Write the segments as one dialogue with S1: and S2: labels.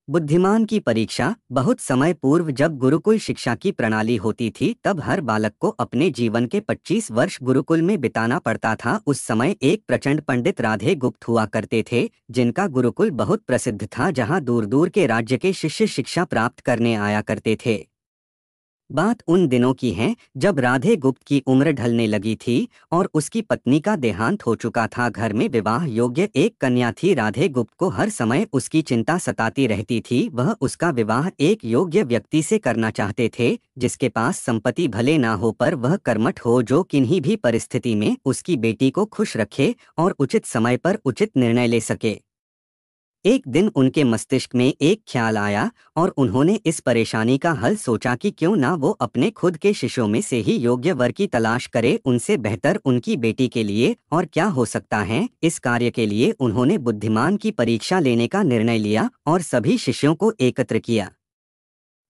S1: बुद्धिमान की परीक्षा। बहुत समय पूर्व जब गुरुकुल शिक्षा की प्रणाली होती थी तब हर बालक को अपने जीवन के 25 वर्ष गुरुकुल में बिताना पड़ता था। उस समय एक प्रचंड पंडित राधे गुप्त हुआ करते थे, जिनका गुरुकुल बहुत प्रसिद्ध था, जहां दूर दूर के राज्य के शिष्य शिक्षा प्राप्त करने आया करते थे। बात उन दिनों की है जब राधे गुप्त की उम्र ढलने लगी थी और उसकी पत्नी का देहांत हो चुका था। घर में विवाह योग्य एक कन्या थी। राधे गुप्त को हर समय उसकी चिंता सताती रहती थी। वह उसका विवाह एक योग्य व्यक्ति से करना चाहते थे, जिसके पास संपत्ति भले ना हो पर वह कर्मठ हो, जो किन्हीं भी परिस्थिति में उसकी बेटी को खुश रखे और उचित समय पर उचित निर्णय ले सके। एक दिन उनके मस्तिष्क में एक ख्याल आया और उन्होंने इस परेशानी का हल सोचा कि क्यों ना वो अपने खुद के शिष्यों में से ही योग्य वर की तलाश करे। उनसे बेहतर उनकी बेटी के लिए और क्या हो सकता है। इस कार्य के लिए उन्होंने बुद्धिमान की परीक्षा लेने का निर्णय लिया और सभी शिष्यों को एकत्र किया।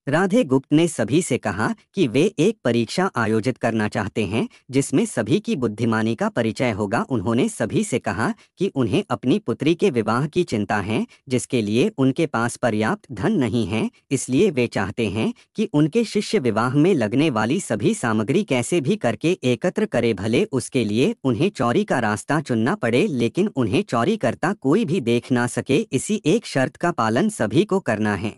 S1: राधे गुप्त ने सभी से कहा कि वे एक परीक्षा आयोजित करना चाहते हैं जिसमें सभी की बुद्धिमानी का परिचय होगा। उन्होंने सभी से कहा कि उन्हें अपनी पुत्री के विवाह की चिंता है, जिसके लिए उनके पास पर्याप्त धन नहीं है। इसलिए वे चाहते हैं कि उनके शिष्य विवाह में लगने वाली सभी सामग्री कैसे भी करके एकत्र करे, भले उसके लिए उन्हें चोरी का रास्ता चुनना पड़े, लेकिन उन्हें चोरी करता कोई भी देख ना सके। इसी एक शर्त का पालन सभी को करना है।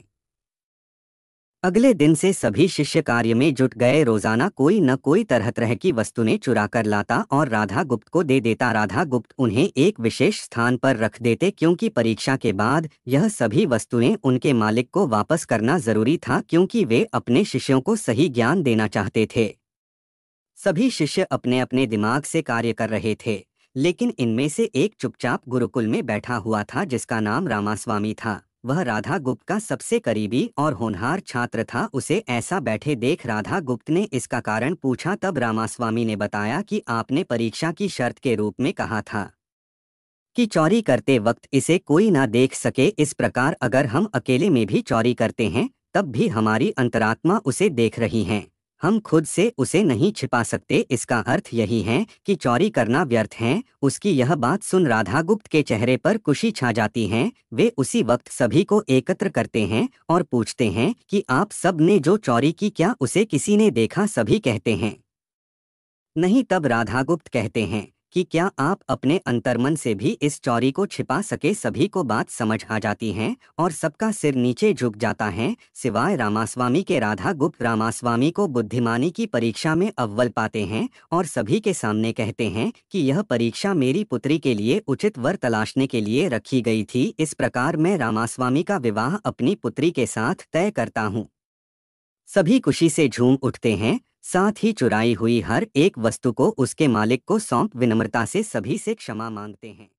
S1: अगले दिन से सभी शिष्य कार्य में जुट गए। रोजाना कोई न कोई तरह तरह की वस्तुएं चुरा कर लाता और राधा गुप्त को दे देता। राधा गुप्त उन्हें एक विशेष स्थान पर रख देते, क्योंकि परीक्षा के बाद यह सभी वस्तुएं उनके मालिक को वापस करना जरूरी था, क्योंकि वे अपने शिष्यों को सही ज्ञान देना चाहते थे। सभी शिष्य अपने अपने दिमाग से कार्य कर रहे थे, लेकिन इनमें से एक चुपचाप गुरुकुल में बैठा हुआ था, जिसका नाम रामास्वामी था। वह राधा गुप्त का सबसे करीबी और होनहार छात्र था। उसे ऐसा बैठे देख राधा गुप्त ने इसका कारण पूछा। तब रामास्वामी ने बताया कि आपने परीक्षा की शर्त के रूप में कहा था कि चोरी करते वक्त इसे कोई ना देख सके। इस प्रकार अगर हम अकेले में भी चोरी करते हैं तब भी हमारी अंतरात्मा उसे देख रही है। हम खुद से उसे नहीं छिपा सकते। इसका अर्थ यही है कि चोरी करना व्यर्थ है। उसकी यह बात सुन राधा गुप्त के चेहरे पर खुशी छा जाती है। वे उसी वक्त सभी को एकत्र करते हैं और पूछते हैं कि आप सब ने जो चोरी की, क्या उसे किसी ने देखा? सभी कहते हैं नहीं। तब राधा गुप्त कहते हैं कि क्या आप अपने अंतर्मन से भी इस चोरी को छिपा सके? सभी को बात समझ आ जाती है और सबका सिर नीचे झुक जाता है, सिवाय रामास्वामी के। राधा गुप्त रामास्वामी को बुद्धिमानी की परीक्षा में अव्वल पाते हैं और सभी के सामने कहते हैं कि यह परीक्षा मेरी पुत्री के लिए उचित वर तलाशने के लिए रखी गई थी। इस प्रकार मैं रामास्वामी का विवाह अपनी पुत्री के साथ तय करता हूँ। सभी खुशी से झूम उठते हैं, साथ ही चुराई हुई हर एक वस्तु को उसके मालिक को सौंप विनम्रता से सभी से क्षमा मांगते हैं।